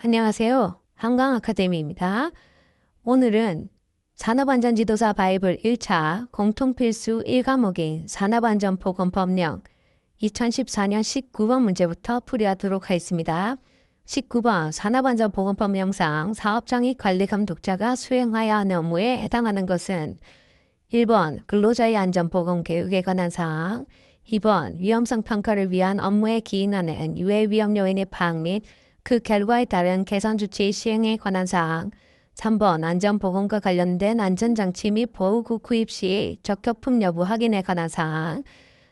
안녕하세요. 한강 아카데미입니다. 오늘은 산업안전지도사 바이블 1차 공통필수 1과목인 산업안전보건법령 2014년 19번 문제부터 풀이하도록 하겠습니다. 19번 산업안전보건법령상 사업장의 관리감독자가 수행해야 하는 업무에 해당하는 것은 1번 근로자의 안전보건교육에 관한 사항, 2번 위험성 평가를 위한 업무에 기인하는 유해 위험 요인의 파악 및 그 결과에 따른 개선 조치 시행에 관한 사항, 3번 안전보건과 관련된 안전장치 및 보호구 구입 시 적격품 여부 확인에 관한 사항,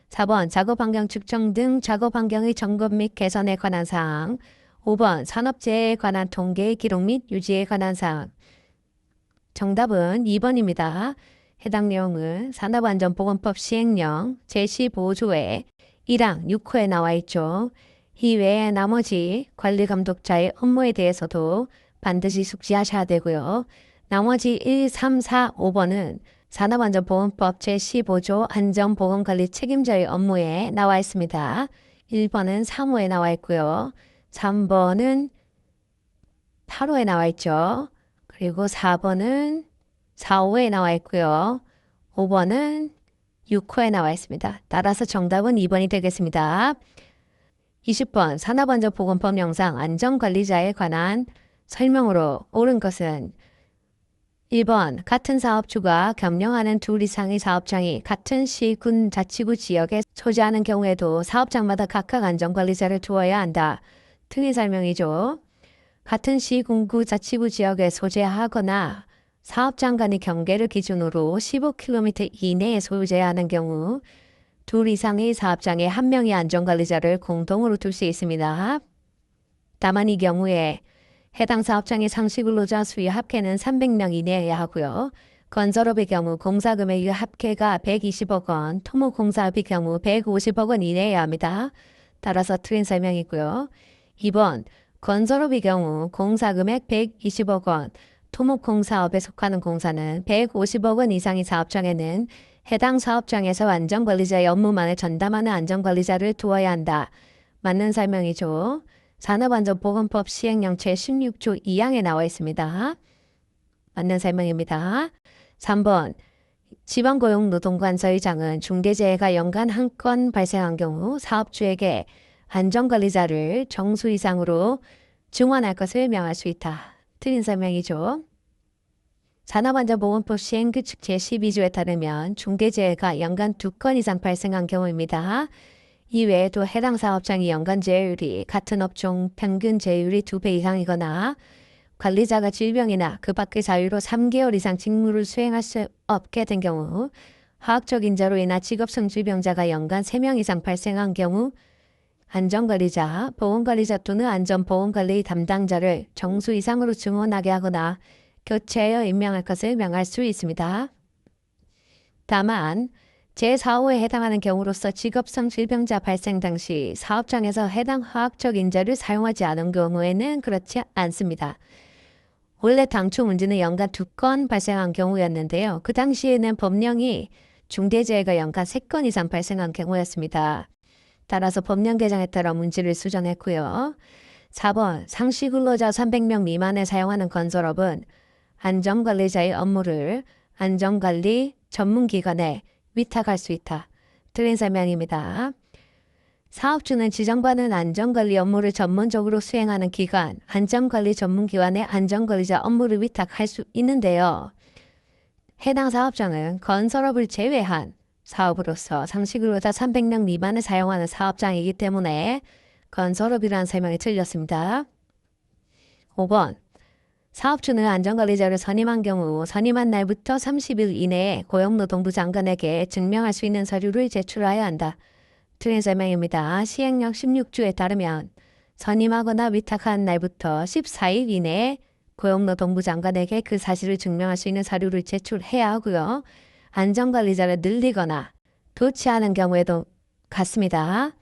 4번 작업 환경 측정 등 작업 환경의 점검 및 개선에 관한 사항, 5번 산업재해에 관한 통계 기록 및 유지에 관한 사항. 정답은 2번입니다. 해당 내용은 산업안전보건법 시행령 제15조의 1항 6호에 나와 있죠. 이외에 나머지 관리감독자의 업무에 대해서도 반드시 숙지하셔야 되고요. 나머지 1, 3, 4, 5번은 산업안전보건법 제15조 안전보건관리 책임자의 업무에 나와 있습니다. 1번은 3호에 나와 있고요. 3번은 8호에 나와 있죠. 그리고 4번은 4호에 나와 있고요. 5번은 6호에 나와 있습니다. 따라서 정답은 2번이 되겠습니다. 20번 산업안전보건법령상 안전관리자에 관한 설명으로 옳은 것은 1번 같은 사업주가 겸용하는 둘 이상의 사업장이 같은 시, 군, 자치구 지역에 소재하는 경우에도 사업장마다 각각 안전관리자를 두어야 한다. 틀린 설명이죠. 같은 시, 군구, 자치구 지역에 소재하거나 사업장 간의 경계를 기준으로 15km 이내에 소재하는 경우 둘 이상의 사업장에 한 명의 안전관리자를 공동으로 둘 수 있습니다. 다만 이 경우에 해당 사업장의 상시 근로자 수의 합계는 300명 이내여야 하고요. 건설업의 경우 공사금액의 합계가 120억 원, 토목공사업의 경우 150억 원 이내여야 합니다. 따라서 틀린 설명이고요. 2번 건설업의 경우 공사금액 120억 원, 토목공사업에 속하는 공사는 150억 원 이상의 사업장에는 해당 사업장에서 안전관리자의 업무만을 전담하는 안전관리자를 두어야 한다. 맞는 설명이죠. 산업안전보건법 시행령 제16조 2항에 나와 있습니다. 맞는 설명입니다. 3번 지방고용노동관서의장은 중대재해가 연간 한 건 발생한 경우 사업주에게 안전관리자를 정수 이상으로 증원할 것을 명할 수 있다. 틀린 설명이죠. 산업안전보건법 시행규칙 제12조에 따르면 중대재해가 연간 2건 이상 발생한 경우입니다. 이외에도 해당 사업장이 연간 재해율이 같은 업종 평균 재해율이 2배 이상이거나 관리자가 질병이나 그 밖의 사유로 3개월 이상 직무를 수행할 수 없게 된 경우, 화학적 인자로 인한 직업성 질병자가 연간 3명 이상 발생한 경우 안전관리자, 보건관리자 또는 안전보건관리 담당자를 정수 이상으로 증원하게 하거나 교체하여 임명할 것을 명할 수 있습니다. 다만 제4호에 해당하는 경우로서 직업성 질병자 발생 당시 사업장에서 해당 화학적 인자를 사용하지 않은 경우에는 그렇지 않습니다. 원래 당초 문제는 연간 2건 발생한 경우였는데요. 그 당시에는 법령이 중대재해가 연간 3건 이상 발생한 경우였습니다. 따라서 법령 개정에 따라 문제를 수정했고요. 4번 상시 근로자 300명 미만에 사용하는 건설업은 안전관리자의 업무를 안전관리 전문기관에 위탁할 수 있다. 틀린 설명입니다. 사업주는 지정받은 안전관리 업무를 전문적으로 수행하는 기관, 안전관리 전문기관에 안전관리자 업무를 위탁할 수 있는데요. 해당 사업장은 건설업을 제외한 사업으로서 상시근로자 300명 미만을 사용하는 사업장이기 때문에 건설업이라는 설명이 틀렸습니다. 5번 사업주는 안전관리자를 선임한 경우 선임한 날부터 30일 이내에 고용노동부 장관에게 증명할 수 있는 서류를 제출해야 한다. 틀린 설명입니다. 시행령 16조에 따르면 선임하거나 위탁한 날부터 14일 이내에 고용노동부 장관에게 그 사실을 증명할 수 있는 서류를 제출해야 하고요. 안전관리자를 늘리거나 교체하는 경우에도 같습니다.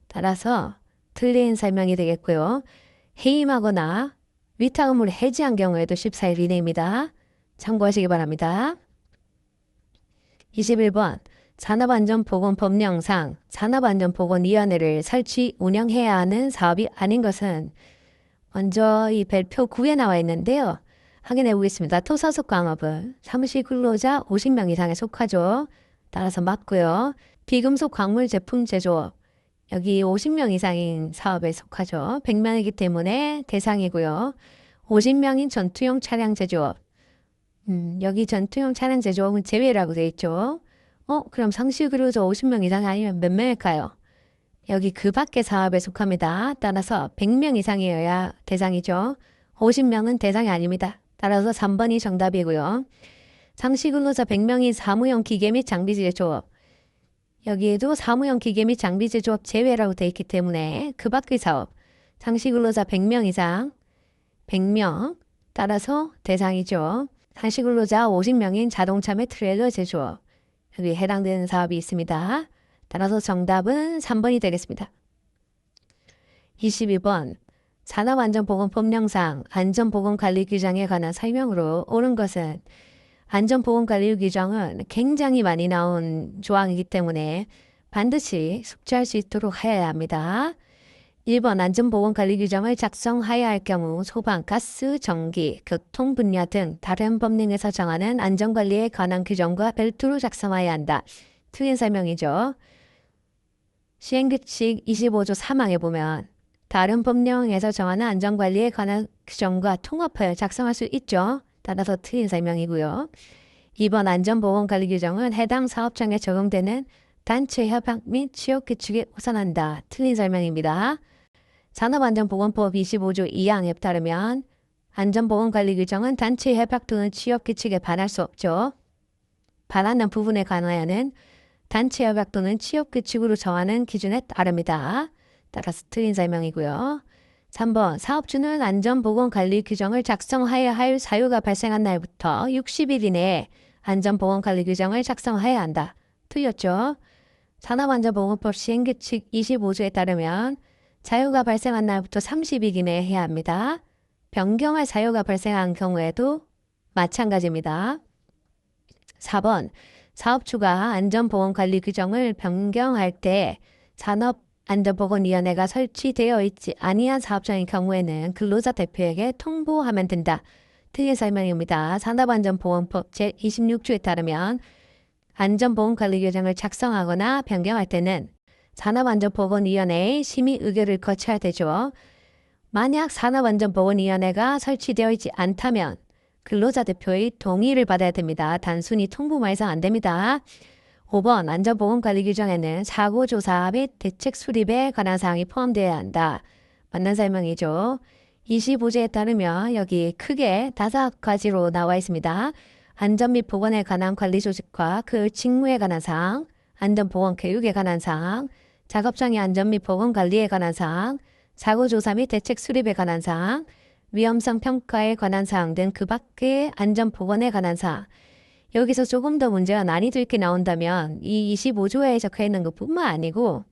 따라서 틀린 설명이 되겠고요. 해임하거나 위탁 의무를 해지한 경우에도 14일 이내입니다. 참고하시기 바랍니다. 21번 산업안전보건법령상 산업안전보건위원회를 설치 운영해야 하는 사업이 아닌 것은 먼저 이 별표 9에 나와 있는데요. 확인해 보겠습니다. 토사속 광업은 사무실 근로자 50명 이상에 속하죠. 따라서 맞고요. 비금속 광물 제품 제조업. 여기 50명 이상인 사업에 속하죠. 100명이기 때문에 대상이고요. 50명인 전투용 차량 제조업. 여기 전투용 차량 제조업은 제외라고 되어 있죠. 그럼 상시 근로자 50명 이상 아니면 몇 명일까요? 여기 그 밖의 사업에 속합니다. 따라서 100명 이상이어야 대상이죠. 50명은 대상이 아닙니다. 따라서 3번이 정답이고요. 상시 근로자 100명이 사무용 기계 및 장비 제조업. 여기에도 사무용 기계 및 장비 제조업 제외라고 되어 있기 때문에 그 밖의 사업. 상시 근로자 100명 이상, 100명 따라서 대상이죠. 상시 근로자 50명인 자동차 및 트레일러 제조업. 여기 해당되는 사업이 있습니다. 따라서 정답은 3번이 되겠습니다. 22번 산업안전보건법령상 안전보건관리 규정에 관한 설명으로 옳은 것은 안전보건관리 규정은 굉장히 많이 나온 조항이기 때문에 반드시 숙지할 수 있도록 하여야 합니다. 1번 안전보건관리 규정을 작성하여야 할 경우 소방, 가스, 전기, 교통 분야 등 다른 법령에서 정하는 안전관리에 관한 규정과 별도로 작성하여야 한다. 틀린 설명이죠. 시행규칙 25조 3항에 보면 다른 법령에서 정하는 안전관리에 관한 규정과 통합하여 작성할 수 있죠. 따라서 틀린 설명이고요. 2번 안전보건관리 규정은 해당 사업장에 적용되는 단체 협약 및 취업규칙에 우선한다. 틀린 설명입니다. 산업안전보건법 25조 2항에 따르면 안전보건관리 규정은 단체 협약 또는 취업규칙에 반할 수 없죠. 반하는 부분에 관하여는 단체 협약 또는 취업규칙으로 정하는 기준에 따릅니다. 따라서 틀린 설명이고요. 3번 사업주는 안전보건관리 규정을 작성하여야 할 사유가 발생한 날부터 60일 이내에 안전보건관리 규정을 작성하여야 한다. 틀렸죠? 산업안전보건법 시행규칙 25조에 따르면 사유가 발생한 날부터 30일 이내에 해야 합니다. 변경할 사유가 발생한 경우에도 마찬가지입니다. 4번 사업주가 안전보건관리 규정을 변경할 때 산업안전보건위원회가 설치되어 있지 아니한 사업장의 경우에는 근로자 대표에게 통보하면 된다. 틀린 설명입니다. 산업안전보건법 제26조에 따르면 안전보건관리 규정을 작성하거나 변경할 때는 산업안전보건위원회의 심의 의결을 거쳐야 되죠. 만약 산업안전보건위원회가 설치되어 있지 않다면 근로자 대표의 동의를 받아야 됩니다. 단순히 통보만 해서 안 됩니다. 5번 안전보건관리 규정에는 사고조사 및 대책 수립에 관한 사항이 포함되어야 한다. 맞는 설명이죠. 25조에 따르면 여기 크게 5가지로 나와 있습니다. 안전 및 보건에 관한 관리 조직과 그 직무에 관한 사항, 안전보건 교육에 관한 사항, 작업장의 안전 및 보건 관리에 관한 사항, 사고조사 및 대책 수립에 관한 사항, 위험성 평가에 관한 사항 등 그 밖의 안전보건에 관한 사항. 여기서 조금 더 문제가 난이도 있게 나온다면 이 25조에 적혀 있는 것뿐만 아니고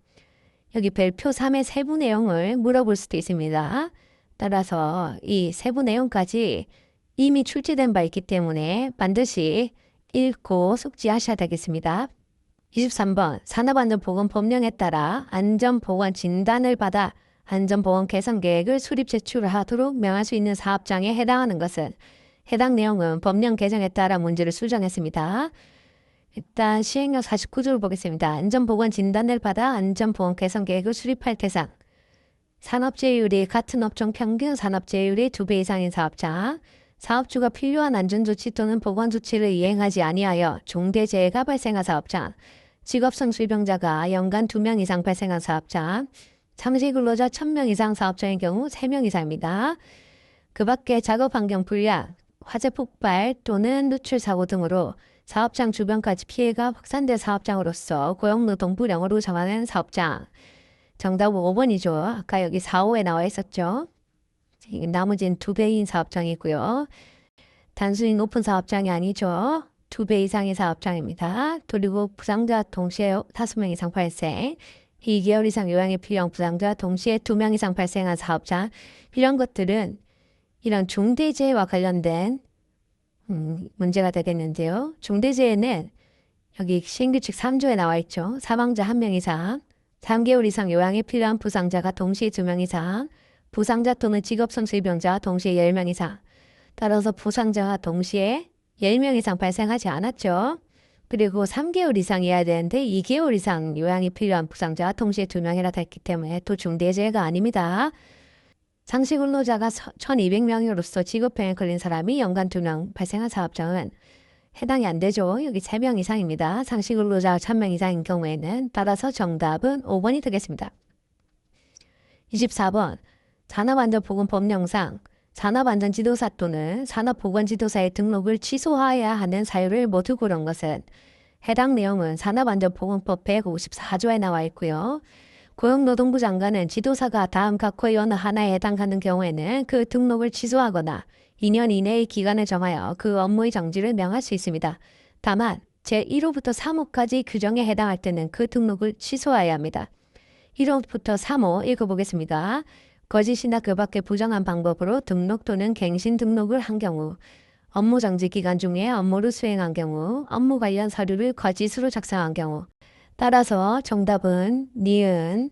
여기 별표 3의 세부 내용을 물어볼 수도 있습니다. 따라서 이 세부 내용까지 이미 출제된 바 있기 때문에 반드시 읽고 숙지하셔야 되겠습니다. 23번 산업안전보건법령에 따라 안전보건 진단을 받아 안전보건 개선 계획을 수립 제출하도록 명할 수 있는 사업장에 해당하는 것은 해당 내용은 법령 개정에 따라 문제를 수정했습니다. 일단 시행령 49조를 보겠습니다. 안전보건 진단을 받아 안전보건 개선 계획을 수립할 대상. 산업재율이 같은 업종 평균 산업재율이 2배 이상인 사업장. 사업주가 필요한 안전조치 또는 보건조치를 이행하지 아니하여 중대재해가 발생한 사업장. 직업성 질병자가 연간 2명 이상 발생한 사업장. 상시근로자 1000명 이상 사업장의 경우 3명 이상입니다. 그 밖에 작업환경 불량, 화재 폭발 또는 누출 사고 등으로 사업장 주변까지 피해가 확산된 사업장으로서 고용노동 불량으로 정하는 사업장. 정답은 5번이죠. 아까 여기 4, 5에 나와 있었죠. 나머지는 2배인 사업장이고요. 단순히 높은 사업장이 아니죠. 2배 이상의 사업장입니다. 그리고 부상자 동시에 5명 이상 발생. 2개월 이상 요양이 필요한 부상자 동시에 2명 이상 발생한 사업장. 이런 것들은 이런 중대재해와 관련된 문제가 되겠는데요. 중대재해는 여기 시행규칙 3조에 나와 있죠. 사망자 1명 이상, 3개월 이상 요양이 필요한 부상자가 동시에 2명 이상, 부상자 또는 직업성실병자 동시에 10명 이상. 따라서 부상자와 동시에 10명 이상 발생하지 않았죠. 그리고 3개월 이상이어야 되는데 2개월 이상 요양이 필요한 부상자와 동시에 2명이나 됐기 때문에 또 중대재해가 아닙니다. 상시근로자가 1200명으로서 직업병에 걸린 사람이 연간 2명 발생한 사업장은 해당이 안 되죠. 여기 3명 이상입니다. 상시근로자 1000명 이상인 경우에는. 따라서 정답은 5번이 되겠습니다. 24번 산업안전보건법령상 산업안전지도사 또는 산업보건지도사의 등록을 취소해야 하는 사유를 모두 고른 것은 해당 내용은 산업안전보건법 154조에 나와 있고요. 고용노동부 장관은 지도사가 다음 각 호의 어느 하나에 해당하는 경우에는 그 등록을 취소하거나 2년 이내의 기간을 정하여 그 업무의 정지를 명할 수 있습니다. 다만 제1호부터 3호까지 규정에 해당할 때는 그 등록을 취소해야 합니다. 1호부터 3호 읽어보겠습니다. 거짓이나 그 밖의 부정한 방법으로 등록 또는 갱신 등록을 한 경우, 업무 정지 기간 중에 업무를 수행한 경우, 업무 관련 서류를 거짓으로 작성한 경우. 따라서 정답은 니은,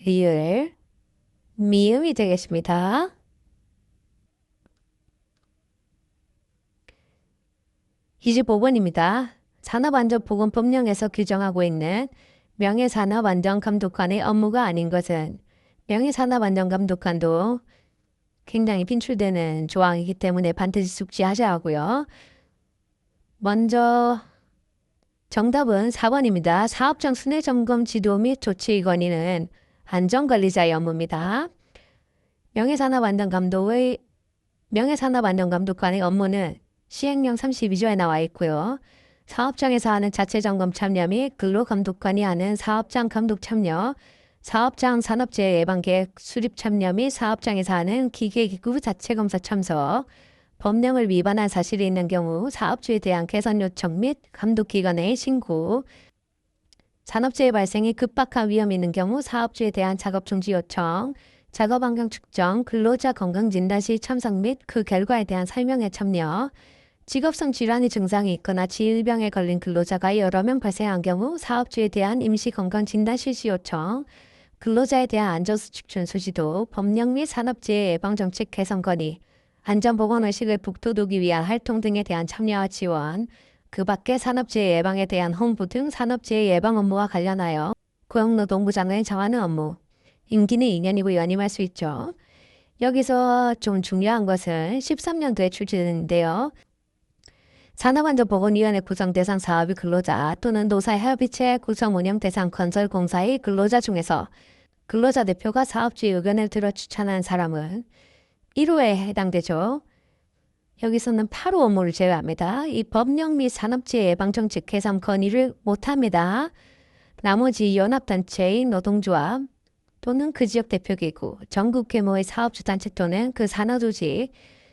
리을, 미음이 되겠습니다. 25번입니다. 산업안전보건법령에서 규정하고 있는 명예산업안전감독관의 업무가 아닌 것은 명예산업안전감독관도 굉장히 빈출되는 조항이기 때문에 반드시 숙지하셔야 하고요. 먼저 정답은 4번입니다. 사업장 순회점검 지도 및 조치 건의는 안전관리자의 업무입니다. 명예산업안전감독관의 업무는 시행령 32조에 나와 있고요. 사업장에서 하는 자체점검 참여 및 근로감독관이 하는 사업장 감독 참여, 사업장 산업재해 예방계획 수립 참여 및 사업장에서 하는 기계기구 자체검사 참석, 법령을 위반한 사실이 있는 경우 사업주에 대한 개선 요청 및 감독기관의 신고, 산업재해 발생이 급박한 위험이 있는 경우 사업주에 대한 작업 중지 요청, 작업 환경 측정, 근로자 건강진단 시 참석 및 그 결과에 대한 설명에 참여, 직업성 질환의 증상이 있거나 질병에 걸린 근로자가 여러 명 발생한 경우 사업주에 대한 임시 건강진단 실시 요청, 근로자에 대한 안전수칙 준수 지도, 법령 및 산업재해 예방정책 개선 건의, 안전보건의식을 북돋우기 위한 활동 등에 대한 참여와 지원, 그 밖에 산업재해 예방에 대한 홍보 등 산업재해 예방 업무와 관련하여 고용노동부 장관이 정하는 업무, 임기는 2년이고 연임할 수 있죠. 여기서 좀 중요한 것은 13년도에 출시되는데요. 산업안전보건위원회 구성 대상 사업의 근로자 또는 노사 협의체 구성 운영 대상 건설공사의 근로자 중에서 근로자 대표가 사업주의 의견을 들어 추천한 사람은 1호에 해당되죠. 여기서는 8호 업무를 제외합니다. 이 법령 및 산업재해 예방정책 개선 건의를 못합니다. 나머지 연합단체인 노동조합 또는 그 지역 대표기구, 전국 규모의 사업주단체 또는 그 산하조직,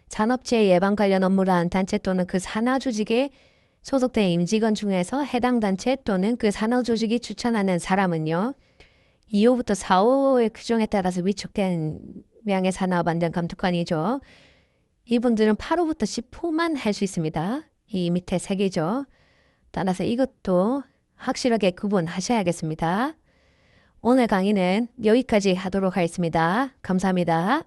산업재해 예방 관련 업무를 하는 단체 또는 그 산하조직에 소속된 임직원 중에서 해당 단체 또는 그 산하조직이 추천하는 사람은요. 2호부터 4호의 규정에 따라서 위촉된 명예산업안전감독관이죠. 이분들은 8호부터 10호만 할 수 있습니다. 이 밑에 3개죠. 따라서 이것도 확실하게 구분하셔야겠습니다. 오늘 강의는 여기까지 하도록 하겠습니다. 감사합니다.